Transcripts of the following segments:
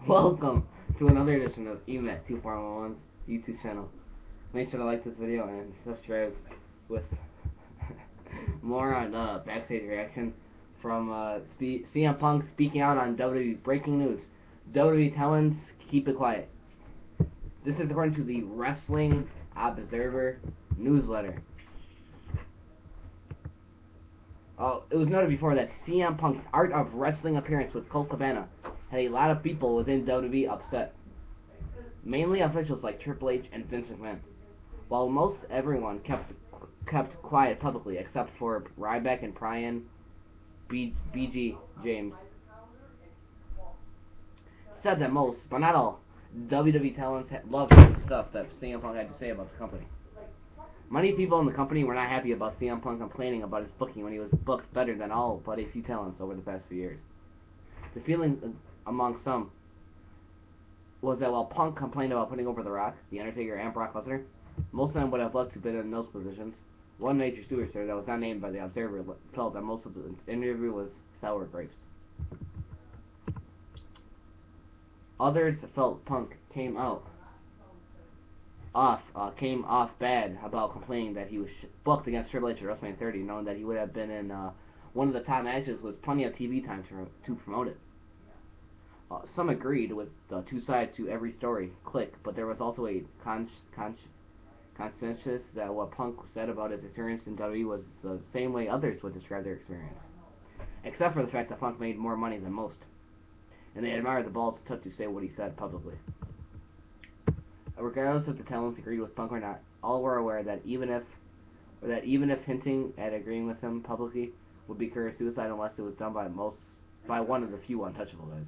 Welcome to another edition of EMAT 2411's YouTube channel. Make sure to like this video and subscribe with more on Backstage reaction from CM Punk speaking out on WWE breaking news. WWE talents keep it quiet. This is according to the Wrestling Observer newsletter. It was noted before that CM Punk's Art of Wrestling appearance with Colt Cabana had a lot of people within WWE upset. Mainly officials like Triple H and Vince McMahon. While most everyone kept quiet publicly, except for Ryback and Brian BG James, said that most, but not all, WWE talents loved the stuff that CM Punk had to say about the company. Many people in the company were not happy about CM Punk complaining about his booking when he was booked better than all but a few talents over the past few years. The feeling among some was that while Punk complained about putting over The Rock, The Undertaker, and Brock Lesnar, most of them would have loved to have been in those positions. One major superstar that was not named by the Observer felt that most of the interview was sour grapes. Others felt Punk came off bad about complaining that he was booked against Triple H at WrestleMania 30, knowing that he would have been in one of the top matches with plenty of TV time to promote it. Some agreed with the two sides to every story, click, but there was also a consensus that what Punk said about his experience in WWE was the same way others would describe their experience, except for the fact that Punk made more money than most, and they admired the balls it took to say what he said publicly. Regardless if the talents agreed with Punk or not, all were aware that even if hinting at agreeing with him publicly would be career suicide unless it was done by one of the few untouchable guys.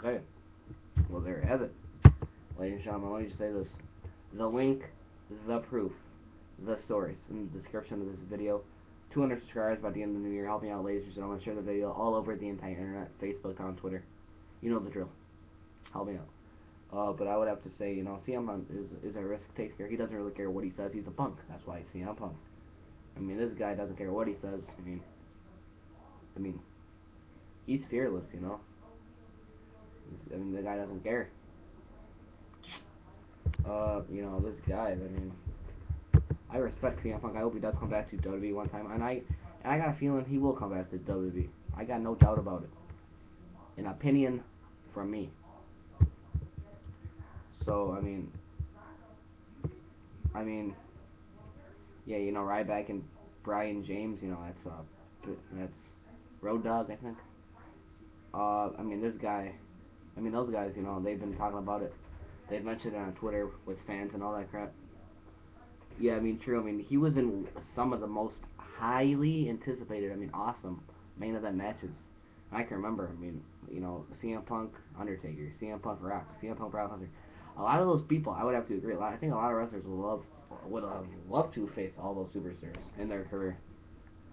Okay, well there you have it, ladies and gentlemen. Let me just say this: the link, the proof, the source in the description of this video. 200 subscribers by the end of the new year. Help me out, ladies and gentlemen. Share the video all over the entire internet, Facebook, on Twitter. You know the drill. Help me out. But I would have to say, CM Punk is a risk taker. He doesn't really care what he says. He's a punk. That's why he's CM Punk. I mean, this guy doesn't care what he says. I mean, he's fearless. The guy doesn't care. This guy. I respect CM Punk. I hope he does come back to WWE one time, and I got a feeling he will come back to WWE. I got no doubt about it. An opinion from me. So yeah, Ryback and Brian James, that's Road Dogg, I think. Those guys, they've been talking about it. They've mentioned it on Twitter with fans and all that crap. Yeah, true. He was in some of the most highly anticipated, awesome main event matches I can remember. CM Punk, Undertaker, CM Punk, Rock, CM Punk, Brock Lesnar. A lot of those people, I would have to agree. I think a lot of wrestlers would have loved to face all those superstars in their career.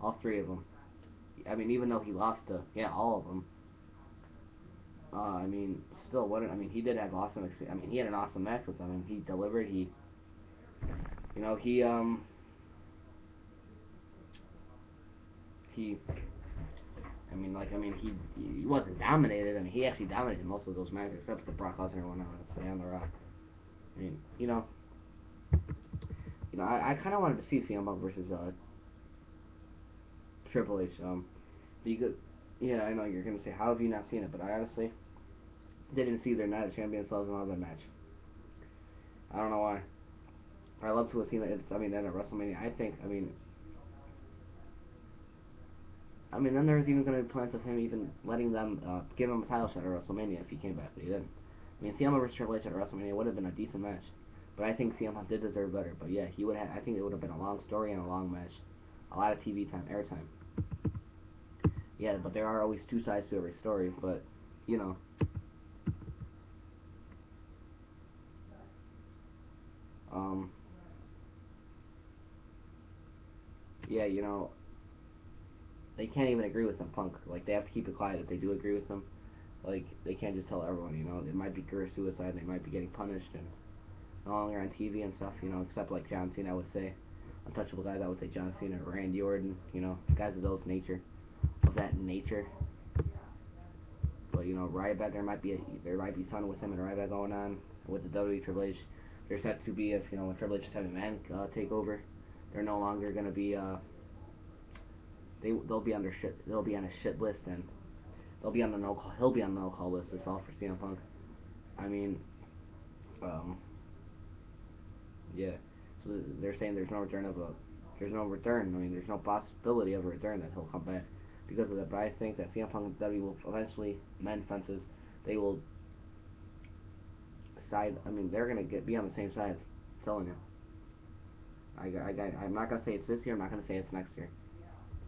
All three of them. Even though he lost to all of them. Still, he did have awesome. He had an awesome match with them, and he delivered. He he wasn't dominated. He actually dominated most of those matches, except the Brock Lesnar one on The Rock. I kind of wanted to see CM Punk versus Triple H. Because, yeah, I know you're gonna say, how have you not seen it? But I honestly didn't see their Night of Champions Cells and all that match. I don't know why. I love to have seen it. Then at WrestleMania, I think. Then there was even going to be plans of him even letting them give him a title shot at WrestleMania if he came back, but he didn't. CM versus Triple H at WrestleMania would have been a decent match, but I think CM Punk did deserve better. But yeah, he would have. I think it would have been a long story and a long match, a lot of TV time, airtime. Yeah, but there are always two sides to every story. But yeah, they can't even agree with him, Punk. They have to keep it quiet if they do agree with him. They can't just tell everyone, it might be career suicide, they might be getting punished and no longer on TV and stuff, except like John Cena, I would say. Untouchable guys, I would say John Cena, Randy Orton, guys of that nature. But, Ryback. There might be something with him and Ryback going on with the WWE Triple H. They're set to be if when Triple H is having man take over. They're no longer gonna be they'll be under shit. They'll be on a shit list and they'll be on the no call. He'll be on the no call list. This all for CM Punk. I mean, yeah. So they're saying there's no return. I mean, there's no possibility of a return that he'll come back because of that. But I think that CM Punk and WWE will eventually mend fences. They will side. I mean, they're gonna be on the same side. I'm telling you. I'm not gonna say it's this year. I'm not gonna say it's next year.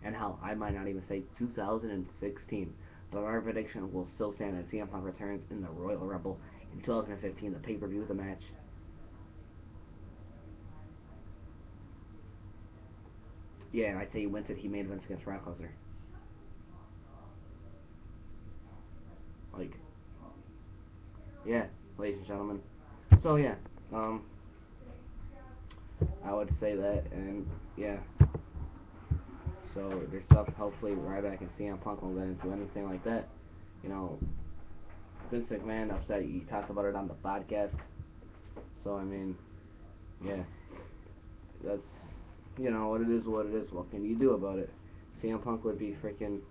And hell, I might not even say 2016. But our prediction will still stand that CM Punk returns in the Royal Rumble in 2015, the pay-per-view, the match. Yeah, and I say he wins it. He made events against Brock Lesnar. Like, yeah, ladies and gentlemen. So yeah, I would say that, and yeah. So there's stuff. Hopefully, Ryback and CM Punk won't get into anything like that. You know, Vince McMahon upset. He talked about it on the podcast. So I mean, yeah, that's what it is. What it is. What can you do about it? CM Punk would be freaking.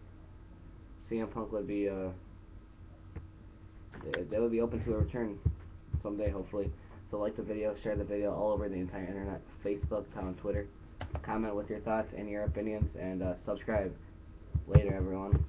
CM Punk would be they would be open to a return someday, hopefully. So like the video, share the video all over the entire internet, Facebook, on Twitter. Comment with your thoughts and your opinions, and subscribe. Later, everyone.